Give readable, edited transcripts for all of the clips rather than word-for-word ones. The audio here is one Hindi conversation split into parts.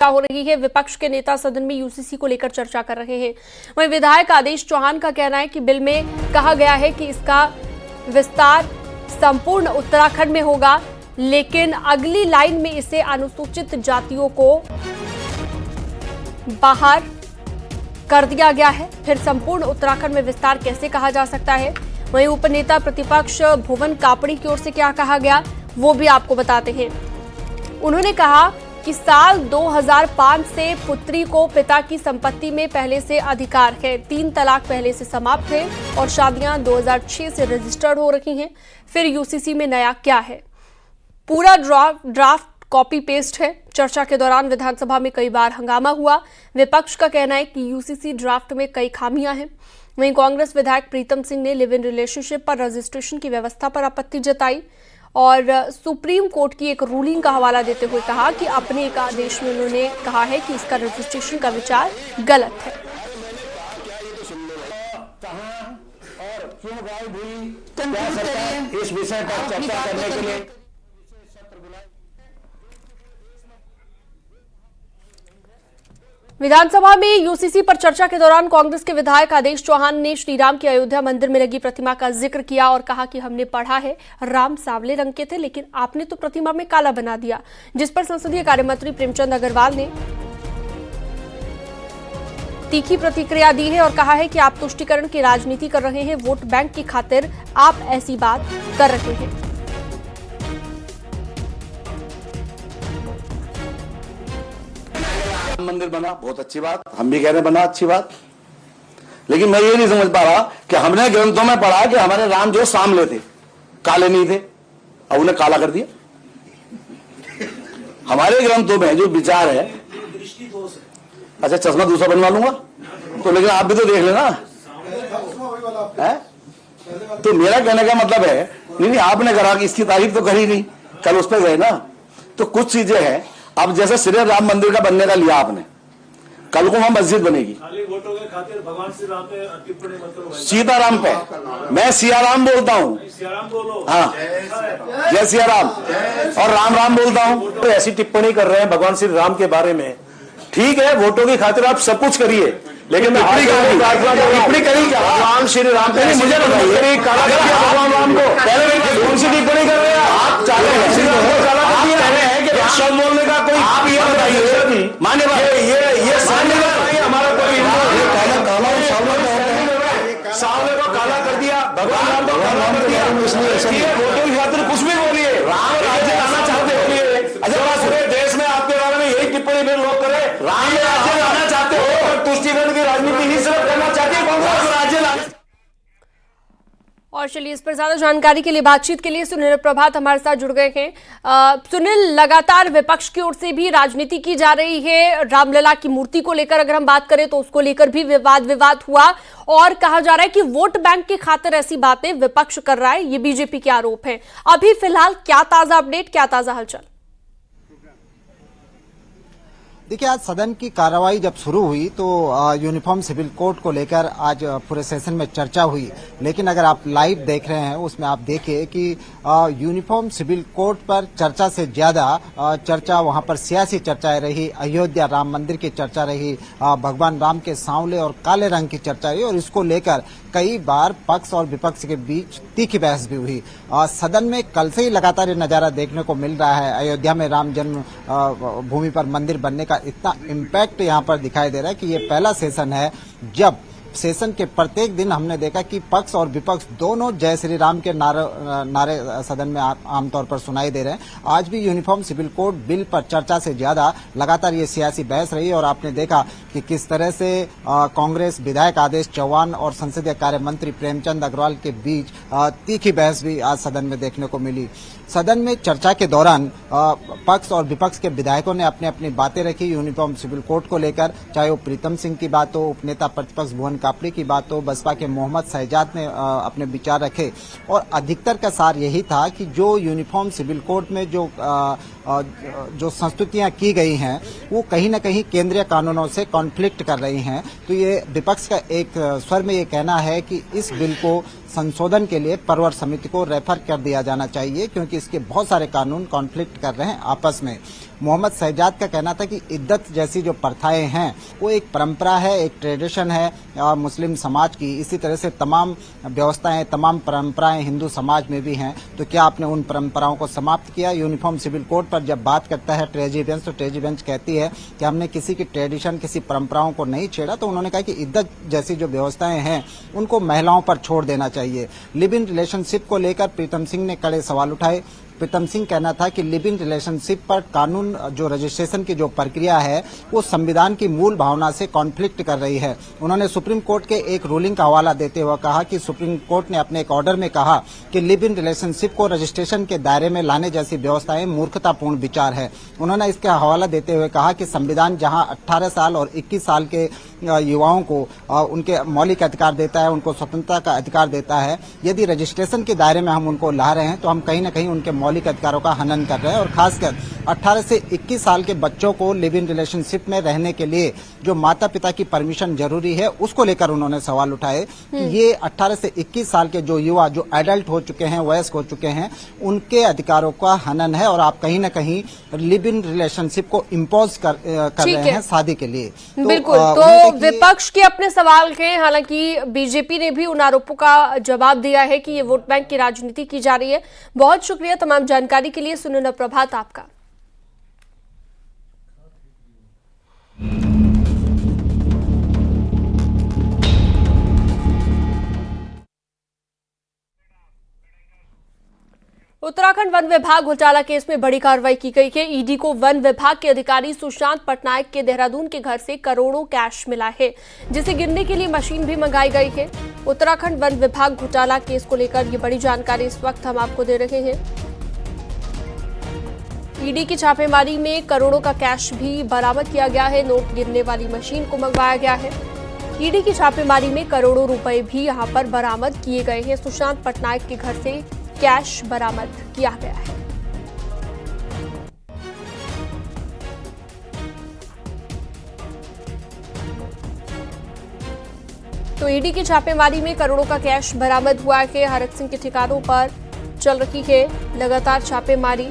हो रही है। विपक्ष के नेता सदन में यूसीसी को लेकर चर्चा कर रहे हैं। वहीं विधायक आदेश चौहान का कहना है कि बिल में कहा गया है कि इसका विस्तार संपूर्ण उत्तराखंड में होगा, लेकिन अगली लाइन में इसे अनुसूचित जातियों को बाहर कर दिया गया है। फिर संपूर्ण उत्तराखंड में विस्तार कैसे कहा जा सकता है। वहीं उपनेता प्रतिपक्ष भुवन कापड़ी की ओर से क्या कहा गया वो भी आपको बताते हैं। उन्होंने कहा कि साल 2005 से पुत्री को पिता की संपत्ति में पहले से अधिकार है। 3 तलाक पहले से समाप्त है और शादियां 2006 से रजिस्टर्ड हो रही हैं। फिर यूसीसी में नया क्या है? पूरा ड्राफ्ट कॉपी पेस्ट है। चर्चा के दौरान विधानसभा में कई बार हंगामा हुआ। विपक्ष का कहना है कि यूसीसी ड्राफ्ट में कई खामियां हैं। वहीं कांग्रेस विधायक प्रीतम सिंह ने लिव इन रिलेशनशिप पर रजिस्ट्रेशन की व्यवस्था पर आपत्ति जताई और सुप्रीम कोर्ट की एक रूलिंग का हवाला देते हुए कहा कि अपने एक आदेश में उन्होंने कहा है कि इसका रजिस्ट्रेशन का विचार गलत है। इस विषय पर चर्चा करने के लिए विधानसभा में यूसीसी पर चर्चा के दौरान कांग्रेस के विधायक आदेश चौहान ने श्रीराम की अयोध्या मंदिर में लगी प्रतिमा का जिक्र किया और कहा कि हमने पढ़ा है राम सांवले रंग के थे, लेकिन आपने तो प्रतिमा में काला बना दिया। जिस पर संसदीय कार्य मंत्री प्रेमचंद अग्रवाल ने तीखी प्रतिक्रिया दी है और कहा है कि आप तुष्टीकरण की राजनीति कर रहे हैं, वोट बैंक की खातिर आप ऐसी बात कर रहे हैं। मंदिर बना, बहुत अच्छी बात, हम भी कह रहे हैं बना, अच्छी बात। लेकिन मैं ये नहीं समझ पा रहा कि हमने ग्रंथों में पढ़ा कि हमारे राम जो सांवले थे, काले नहीं थे, अब उन्हें काला कर दिया। हमारे ग्रंथों में जो विचार है, अच्छा चश्मा दूसरा बनवा लूंगा तो, लेकिन आप भी तो देख लेना है। तो मेरा कहने का मतलब है नहीं आपने करा कि इसकी तारीफ तो करी नहीं, कल उस पर गए ना। तो कुछ चीजें हैं, अब जैसे श्री राम मंदिर का बनने का लिया आपने, कल को वहां मस्जिद बनेगी वोटों के खातिर भगवान श्री राम पे टिप्पणी मत करो। सीताराम पे मैं सियाराम बोलता हूँ, सियाराम बोलो। हाँ जय सियाराम और राम राम बोलता हूँ। तो ऐसी टिप्पणी कर रहे हैं भगवान श्री राम के बारे में, ठीक है वोटों की खातिर आप सब कुछ करिए, लेकिन टिप्पणी करी क्या भगवान श्री राम पे मुझे बताइए काला कर दिया भगवान राम को, पहले कौन सी टिप्पणी कर रहे हैं आप? चाहे शब्द बोलने का कोई आप ये बताइए मान्य ये सामने हमारा कोई सामने को काला कर दिया, भगवान राम को काला कर दिया, वोटों की खातिर कुछ भी बोलिए, राम राज्य लाना चाहते हो। अच्छा पूरे देश में आपके बारे में यही टिप्पणी फिर लोग करें, राम राज्य लाना चाहते हो, तुष्टीकरण की राजनीति ही सिर्फ करना चाहती है कांग्रेस राज्य लाना। और चलिए इस पर ज्यादा जानकारी के लिए बातचीत के लिए सुनील प्रभात हमारे साथ जुड़ गए हैं। सुनील, लगातार विपक्ष की ओर से भी राजनीति की जा रही है। रामलला की मूर्ति को लेकर अगर हम बात करें तो उसको लेकर भी विवाद हुआ और कहा जा रहा है कि वोट बैंक की खातिर ऐसी बातें विपक्ष कर रहा है, ये बीजेपी के आरोप है। अभी फिलहाल क्या ताजा अपडेट, क्या ताजा हलचल? देखिए आज सदन की कार्रवाई जब शुरू हुई तो यूनिफॉर्म सिविल कोड को लेकर आज पूरे सेशन में चर्चा हुई, लेकिन अगर आप लाइव देख रहे हैं उसमें आप देखिए कि यूनिफॉर्म सिविल कोड पर चर्चा से ज्यादा चर्चा वहां पर सियासी चर्चाएं रही, अयोध्या राम मंदिर की चर्चा रही, भगवान राम के सांवले और काले रंग की चर्चा रही और इसको लेकर कई बार पक्ष और विपक्ष के बीच तीखी बहस भी हुई। सदन में कल से ही लगातार ये नजारा देखने को मिल रहा है। अयोध्या में राम जन्म भूमि पर मंदिर बनने का इतना इम्पैक्ट यहाँ पर दिखाई दे रहा है कि ये पहला सेशन है जब सेशन के प्रत्येक दिन हमने देखा कि पक्ष और विपक्ष दोनों जय श्री राम के नारे सदन में आमतौर पर सुनाई दे रहे हैं। आज भी यूनिफॉर्म सिविल कोड बिल पर चर्चा से ज्यादा लगातार ये सियासी बहस रही और आपने देखा कि किस तरह से कांग्रेस विधायक आदेश चौहान और संसदीय कार्य मंत्री प्रेमचंद अग्रवाल के बीच तीखी बहस भी आज सदन में देखने को मिली। सदन में चर्चा के दौरान पक्ष और विपक्ष के विधायकों ने अपनी अपनी बातें रखी यूनिफॉर्म सिविल कोड को लेकर, चाहे वो प्रीतम सिंह की बात हो, उपनेता प्रतिपक्ष भुवन कापड़ी की बात हो, बसपा के मोहम्मद शहजाद ने अपने विचार रखे और अधिकतर का सार यही था कि जो यूनिफॉर्म सिविल कोड में जो संस्तुतियां की गई हैं वो कहीं न कहीं केंद्रीय कानूनों से कॉन्फ्लिक्ट कर रही हैं। तो ये विपक्ष का एक स्वर में ये कहना है कि इस बिल को संशोधन के लिए परवर समिति को रेफर कर दिया जाना चाहिए क्योंकि इसके बहुत सारे कानून कॉन्फ्लिक्ट कर रहे हैं आपस में। मोहम्मद शहजाद का कहना था कि इद्दत जैसी जो प्रथाएं हैं वो एक परंपरा है, एक ट्रेडिशन है और मुस्लिम समाज की। इसी तरह से तमाम व्यवस्थाएं, तमाम परंपराएं हिंदू समाज में भी हैं। तो क्या आपने उन परंपराओं को समाप्त किया? यूनिफॉर्म सिविल कोड पर जब बात करता है ट्रेजी बेंच, तो ट्रेजी बेंच कहती है कि हमने किसी की ट्रेडिशन, किसी परंपराओं को नहीं छेड़ा। तो उन्होंने कहा कि इद्दत जैसी जो व्यवस्थाएं हैं उनको महिलाओं पर छोड़ देना चाहिए। लिव इन रिलेशनशिप को लेकर प्रीतम सिंह ने कड़े सवाल उठाए। प्रीतम सिंह कहना था कि लिव इन रिलेशनशिप पर कानून जो रजिस्ट्रेशन की जो प्रक्रिया है वो संविधान की मूल भावना से कॉन्फ्लिक्ट कर रही है। उन्होंने सुप्रीम कोर्ट के एक रूलिंग का हवाला देते हुए कहा कि सुप्रीम कोर्ट ने अपने एक ऑर्डर में कहा कि लिव इन रिलेशनशिप को रजिस्ट्रेशन के दायरे में लाने जैसी व्यवस्थाएं मूर्खतापूर्ण विचार है। उन्होंने इसका हवाला देते हुए कहा कि संविधान जहां 18 साल और 21 साल के युवाओं को उनके मौलिक अधिकार देता है, उनको स्वतंत्रता का अधिकार देता है, यदि रजिस्ट्रेशन के दायरे में हम उनको ला रहे हैं तो हम कहीं न कहीं उनके मौलिक अधिकारों का हनन कर रहे हैं। और खासकर 18 से 21 साल के बच्चों को लिव इन रिलेशनशिप में रहने के लिए जो माता पिता की परमिशन जरूरी है उसको लेकर उन्होंने सवाल उठाए कि ये 18 से 21 साल के जो युवा जो एडल्ट हो चुके हैं, वयस्क हो चुके हैं, उनके अधिकारों का हनन है और आप कहीं न कहीं लिव इन रिलेशनशिप को इम्पोज कर रहे हैं शादी के लिए। बिल्कुल। तो विपक्ष के अपने सवाल के, हालांकि बीजेपी ने भी उन आरोपों का जवाब दिया है कि ये वोट बैंक की राजनीति की जा रही है। बहुत शुक्रिया तमाम जानकारी के लिए। सुनना प्रभात आपका। उत्तराखंड वन विभाग घोटाला केस में बड़ी कार्रवाई की गई है। ईडी को वन विभाग के अधिकारी सुशांत पटनायक के देहरादून के घर से करोड़ों कैश मिला है, जिसे गिनने के लिए मशीन भी मंगाई गई है। उत्तराखंड वन विभाग घोटाला केस को लेकर ये बड़ी जानकारी इस वक्त हम आपको दे रहे हैं। ईडी की छापेमारी में करोड़ों का कैश भी बरामद किया गया है। नोट गिनने वाली मशीन को मंगवाया गया है। ईडी की छापेमारी में करोड़ों रुपए भी यहां पर बरामद किए गए हैं। सुशांत पटनायक के घर से कैश बरामद किया गया है। तो ईडी की छापेमारी में करोड़ों का कैश बरामद हुआ है। हरक सिंह के ठिकानों पर चल रही है लगातार छापेमारी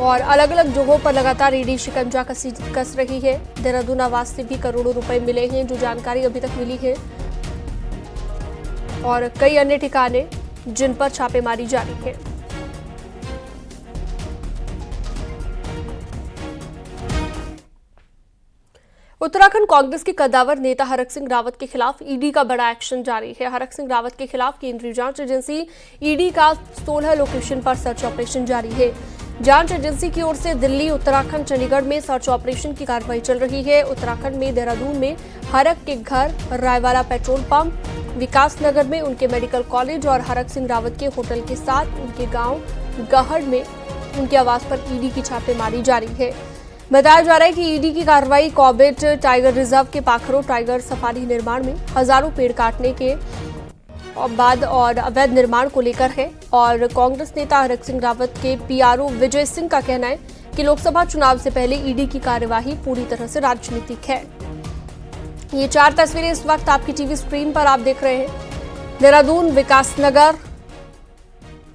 और अलग अलग जगहों पर लगातार ईडी शिकंजा कस रही है। देहरादून आवास से भी करोड़ों रुपए मिले हैं, जो जानकारी अभी तक मिली है, और कई अन्य ठिकाने जिन पर छापेमारी जारी है। उत्तराखंड कांग्रेस के कद्दावर नेता हरक सिंह रावत के खिलाफ ईडी का बड़ा एक्शन जारी है। हरक सिंह रावत के खिलाफ केंद्रीय जांच एजेंसी ईडी का 16 लोकेशन पर सर्च ऑपरेशन जारी है। जांच एजेंसी की ओर से दिल्ली, उत्तराखंड, चंडीगढ़ में सर्च ऑपरेशन की कार्रवाई चल रही है। उत्तराखंड में देहरादून में हरक के घर, रायवाला पेट्रोल पंप, विकास नगर में उनके मेडिकल कॉलेज और हरक सिंह रावत के होटल के साथ उनके गांव गहड़ में उनके आवास पर ईडी की छापेमारी जारी है। बताया जा रहा है कि ईडी की कार्रवाई कॉर्बेट टाइगर रिजर्व के पाखरो टाइगर सफारी निर्माण में हजारों पेड़ काटने के बाद और अवैध निर्माण को लेकर है। और कांग्रेस नेता हरक सिंह रावत के पीआरओ विजय सिंह का कहना है कि लोकसभा चुनाव से पहले ईडी की कार्यवाही पूरी तरह से राजनीतिक है। ये 4 तस्वीरें इस वक्त आपकी टीवी स्क्रीन पर आप देख रहे हैं। देहरादून, विकास नगर,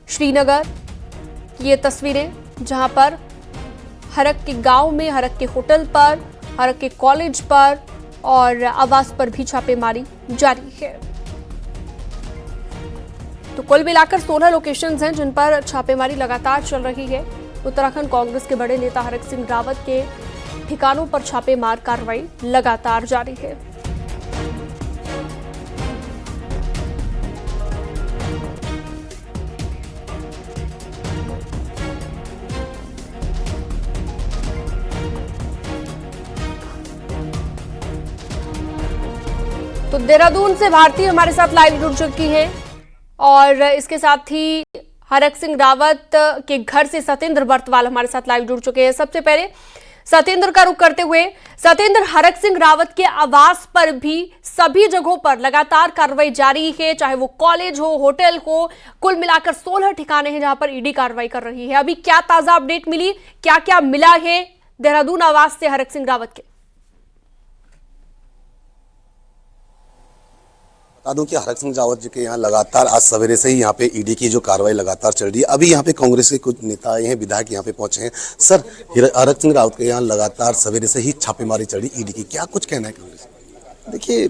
श्रीनगर की ये तस्वीरें, जहां पर हरक के गांव में, हरक के होटल पर, हरक के कॉलेज पर और आवास पर भी छापेमारी जारी है। तो कुल मिलाकर 16 लोकेशंस हैं जिन पर छापेमारी लगातार चल रही है। उत्तराखंड कांग्रेस के बड़े नेता हरक सिंह रावत के ठिकानों पर छापेमार कार्रवाई लगातार जारी है। तो देहरादून से भारती हमारे साथ लाइव जुड़ चुकी हैं और इसके साथ ही हरक सिंह रावत के घर से सतेंद्र बर्तवाल हमारे साथ लाइव जुड़ चुके हैं। सबसे पहले सतेंद्र का रुख करते हुए, सतेंद्र, हरक सिंह रावत के आवास पर भी सभी जगहों पर लगातार कार्रवाई जारी है, चाहे वो कॉलेज हो, होटल हो, कुल मिलाकर 16 ठिकाने हैं जहां पर ईडी कार्रवाई कर रही है। अभी क्या ताजा अपडेट मिली, क्या क्या मिला है देहरादून आवास से हरक सिंह रावत के? बता दूं कि हरक सिंह रावत जी के यहाँ लगातार आज सवेरे से ही यहाँ पे ईडी की जो कार्रवाई लगातार चल रही है। अभी यहाँ पे कांग्रेस के कुछ नेता आए हैं, विधायक यहाँ पे पहुंचे हैं। सर, हरक सिंह रावत के यहाँ लगातार सवेरे से ही छापेमारी चल रही ईडी की, क्या कुछ कहना है कांग्रेस? देखिए,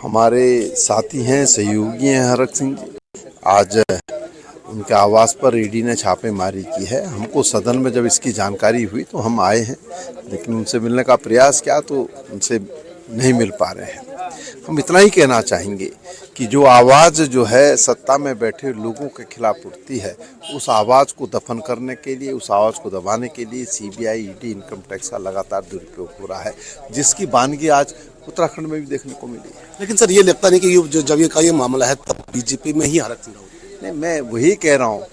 हमारे साथी हैं, सहयोगी हैं हरक सिंह जी। आज उनके आवास पर ईडी ने छापेमारी की है। हमको सदन में जब इसकी जानकारी हुई तो हम आए हैं, लेकिन उनसे मिलने का प्रयास किया तो उनसे नहीं मिल पा रहे हैं। हम इतना ही कहना चाहेंगे कि जो आवाज़ जो है सत्ता में बैठे लोगों के खिलाफ उठती है, उस आवाज़ को दफन करने के लिए, उस आवाज़ को दबाने के लिए सीबीआई, ईडी, इनकम टैक्स का लगातार दुरुपयोग हो रहा है, जिसकी वानगी आज उत्तराखंड में भी देखने को मिली है। लेकिन सर, ये लगता नहीं कि जब ये मामला है तब बीजेपी में ही हरक सिंह रावत? नहीं, मैं वही कह रहा हूँ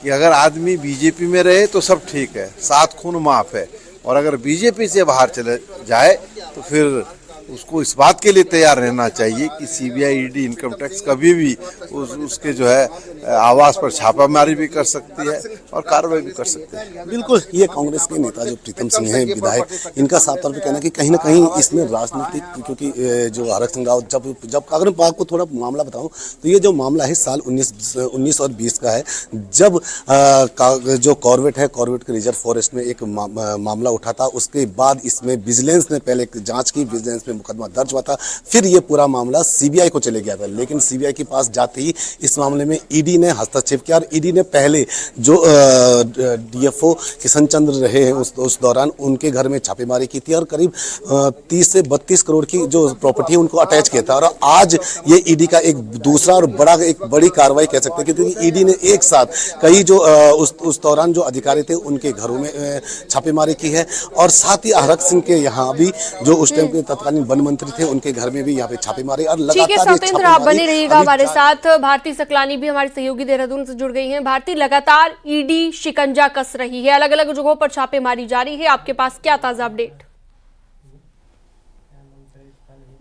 कि अगर आदमी बीजेपी में रहे तो सब ठीक है, सात खून माफ है, और अगर बीजेपी से बाहर चले जाए तो फिर उसको इस बात के लिए तैयार रहना चाहिए कि सीबीआई, ईडी, इनकम टैक्स कभी भी उसके जो है आवास पर छापामारी भी कर सकती है और कार्रवाई भी कर सकती है। बिल्कुल, ये कांग्रेस के नेता जो प्रीतम सिंह हैं, विधायक, इनका साफ तौर पर कहना है कि कहीं ना कहीं इसमें राजनीतिक, क्योंकि जो हरक सिंह रावत जब अगर मैं आपको थोड़ा मामला बताऊं तो ये जो मामला है साल 19 और 20 का है, जब जो कॉर्वेट है, कॉर्वेट के रिजर्व फॉरेस्ट में एक मामला उठा था। उसके बाद इसमें विजिलेंस ने पहले जांच की, विजिलेंस में मुकदमा दर्ज हुआ था, फिर ये पूरा मामला सीबीआई को चले गया था। लेकिन सीबीआई के पास जाते ही इस मामले में ईडी ने हस्तक्षेप किया, और ईडी ने पहले जो डीएफओ किशन चंद्र रहे हैं उस दौरान उनके घर में छापेमारी की थी, और करीब 30 से 32 करोड़ की जो प्रॉपर्टी है उनको अटैच किया था। और आज ये ईडी का एक दूसरा और एक बड़ी कार्रवाई कह सकते हैं, क्योंकि ईडी ने एक साथ कई जो उस दौरान जो अधिकारी थे उनके घरों में छापेमारी की है, और साथ ही हरक सिंह के यहाँ भी जो उस टाइम के तत्कालीन वन मंत्री थे उनके घर में भी यहाँ पे छापेमारी। और ठीक है सतेंद्र, आप बने रहिएगा हमारे साथ। भारती सकलानी भी हमारी सहयोगी देहरादून से जुड़ गई हैं। भारती, लगातार ईडी शिकंजा कस रही है, अलग अलग जगहों पर छापेमारी जारी है, आपके पास क्या ताजा अपडेट?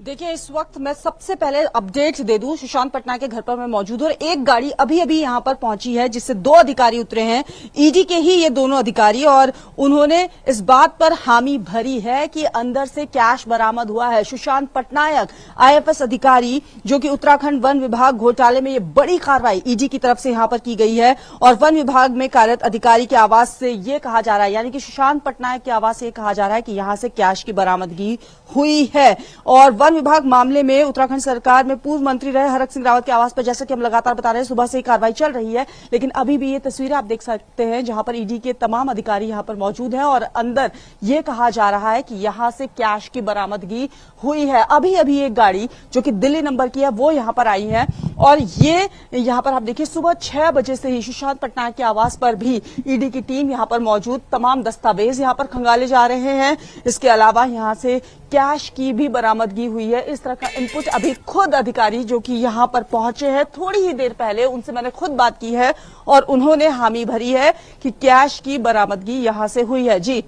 देखिए, इस वक्त मैं सबसे पहले अपडेट दे दूं, सुशांत पटनायक के घर पर मैं मौजूद हूं और एक गाड़ी अभी अभी यहां पर पहुंची है जिससे 2 अधिकारी उतरे हैं, ईडी के ही ये दोनों अधिकारी, और उन्होंने इस बात पर हामी भरी है कि अंदर से कैश बरामद हुआ है। सुशांत पटनायक आईएफएस अधिकारी, जो कि उत्तराखंड वन विभाग घोटाले में ये बड़ी कार्रवाई ईडी की तरफ से यहां पर की गई है, और वन विभाग में कार्यरत अधिकारी के आवास से ये कहा जा रहा है, यानी कि सुशांत पटनायक के आवास से कहा जा रहा है कि यहां से कैश की बरामदगी हुई है। और वन विभाग मामले में उत्तराखंड सरकार में पूर्व मंत्री रहे हरक सिंह रावत के आवास पर, जैसा कि हम लगातार बता रहे हैं, सुबह से ही कार्रवाई चल रही है, लेकिन अभी भी ये तस्वीरें आप देख सकते हैं जहां पर ईडी के तमाम अधिकारी यहां पर मौजूद हैं, और अंदर ये कहा जा रहा है कि यहां से कैश की बरामदगी हुई है। अभी अभी एक गाड़ी जो कि दिल्ली नंबर की है वो यहां पर आई है, और ये यहां पर आप देखिए सुबह 6 बजे से ही सुशांत पटनायक के आवास पर भी ईडी की टीम यहां पर मौजूद, तमाम दस्तावेज यहां पर खंगाले जा रहे हैं। इसके अलावा यहां से कैश की भी बरामदगी हुई है। इस तरह का इनपुट अभी खुद अधिकारी जो कि यहां पर पहुंचे हैं थोड़ी ही देर पहले, उनसे मैंने खुद बात की है और उन्होंने हामी भरी है कि कैश की बरामदगी यहां से हुई है। जी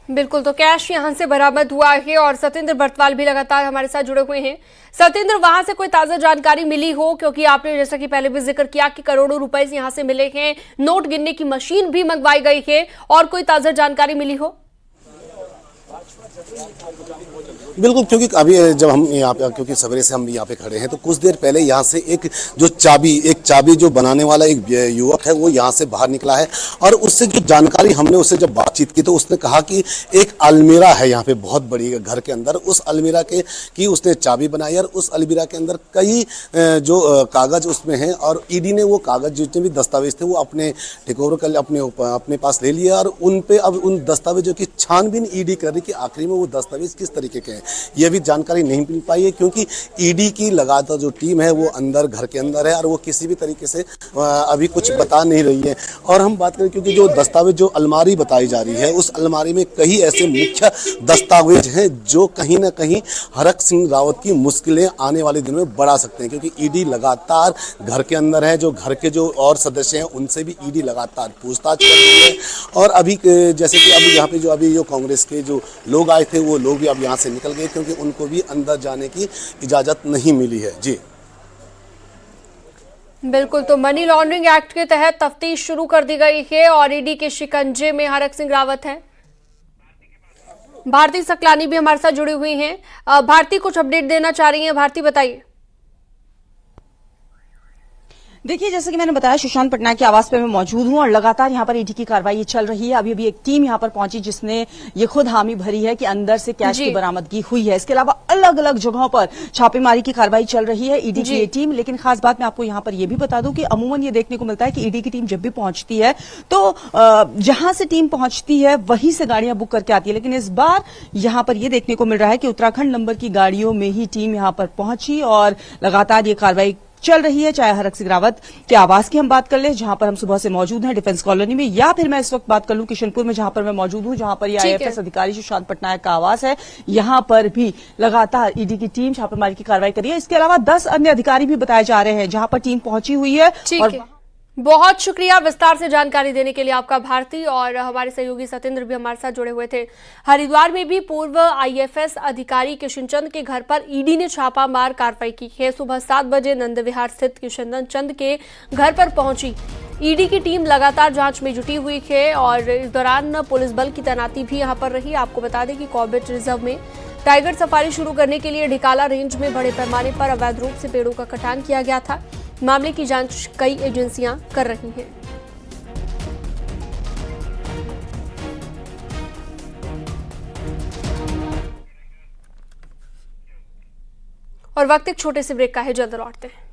बिल्कुल, तो कैश यहां से बरामद हुआ है, और सतेंद्र बर्तवाल भी लगातार हमारे साथ जुड़े हुए हैं। सतेंद्र, वहां से कोई ताजा जानकारी मिली हो, क्योंकि आपने जैसा कि पहले भी जिक्र किया कि करोड़ों रुपए यहां से मिले हैं, नोट गिनने की मशीन भी मंगवाई गई है, और कोई ताजा जानकारी मिली हो? बिल्कुल, क्योंकि अभी जब हम यहाँ पे, क्योंकि सवेरे से हम यहाँ पे खड़े हैं, तो कुछ देर पहले यहाँ से एक चाबी जो बनाने वाला एक युवक है वो यहाँ से बाहर निकला है, और उससे जो जानकारी हमने उससे जब बातचीत की तो उसने कहा कि एक अलमीरा है यहाँ पे बहुत बड़ी घर के अंदर, उस अलमीरा की उसने चाबी बनाई, और उस अलमीरा के अंदर कई जो कागज उसमें हैं, और ईडी ने वो कागज जितने भी दस्तावेज थे वो अपने टेकओवर कर अपने पास ले लिया, और उन पे अब उन दस्तावेजों की छानबीन ईडी कर रही कि आखिरी में वो दस्तावेज किस तरीके के हैं। ये भी जानकारी नहीं मिल पाई है, क्योंकि ईडी की लगातार जो टीम है वो अंदर घर के अंदर है, और वो किसी भी तरीके से अभी कुछ बता नहीं रही है। और हम बात करें, क्योंकि जो दस्तावेज, जो अलमारी बताई जा रही है, उस अलमारी में कई ऐसे मुख्य दस्तावेज हैं जो कहीं ना कहीं हरक सिंह रावत की मुश्किलें आने वाले दिनों में बढ़ा सकते हैं, क्योंकि ईडी लगातार घर के अंदर है, जो घर के जो और सदस्य हैं उनसे भी ईडी लगातार पूछताछ कर रही है। और अभी जैसे कि अभी यहाँ पे जो कांग्रेस के जो लोग आए थे वो लोग भी अब यहाँ से निकल गए, क्योंकि उनको भी अंदर जाने की इजाजत नहीं मिली है। जी बिल्कुल, तो मनी लॉन्ड्रिंग एक्ट के तहत तफ्तीश शुरू कर दी गई है, और ईडी के शिकंजे में हरक सिंह रावत हैं। भारती सकलानी भी हमारे साथ जुड़ी हुई हैं। भारती कुछ अपडेट देना चाह रही हैं। भारती बताइए। देखिए, जैसे कि मैंने बताया, सुशांत पटनायक के आवास पे मैं मौजूद हूं और लगातार यहां पर ईडी की कार्रवाई चल रही है। अभी अभी एक टीम यहां पर पहुंची जिसने ये खुद हामी भरी है कि अंदर से कैश की बरामदगी हुई है। इसके अलावा अलग अलग जगहों पर छापेमारी की कार्रवाई चल रही है ईडी की ये टीम। लेकिन खास बात मैं आपको यहां पर यह भी बता दूं कि अमूमन ये देखने को मिलता है कि ईडी की टीम जब भी पहुंचती है तो जहां से टीम पहुंचती है वहीं से गाड़ियां बुक करके आती है। लेकिन इस बार यहां पर यह देखने को मिल रहा है कि उत्तराखंड नंबर की गाड़ियों में ही टीम यहां पर पहुंची और लगातार ये कार्रवाई चल रही है। चाहे हरक सिंह रावत के आवास की हम बात कर लें, जहां पर हम सुबह से मौजूद हैं डिफेंस कॉलोनी में, या फिर मैं इस वक्त बात कर लूं किशनपुर में, जहां पर मैं मौजूद हूं, जहां पर ये आईएफएस अधिकारी सुशांत पटनायक का आवास है। यहां पर भी लगातार ईडी की टीम छापेमारी की कार्रवाई कर रही है। इसके अलावा 10 अन्य अधिकारी भी बताए जा रहे हैं जहां पर टीम पहुंची हुई है। और बहुत शुक्रिया विस्तार से जानकारी देने के लिए आपका भारती। और हमारे सहयोगी सतेंद्र भी हमारे साथ जुड़े हुए थे। हरिद्वार में भी पूर्व आईएफएस अधिकारी किशन चंद के घर पर ईडी ने छापामार कार्रवाई की है। सुबह 7 बजे नंद विहार स्थित किशन चंद के घर पर पहुंची ईडी की टीम लगातार जांच में जुटी हुई है और इस दौरान पुलिस बल की तैनाती भी यहां पर रही। आपको बता दें कि कॉर्बेट रिजर्व में टाइगर सफारी शुरू करने के लिए ढिकाला रेंज में बड़े पैमाने पर अवैध रूप से पेड़ों का कटान किया गया था। मामले की जांच कई एजेंसियां कर रही हैं। और वक्त एक छोटे से ब्रेक का है, जल्द लौटते हैं।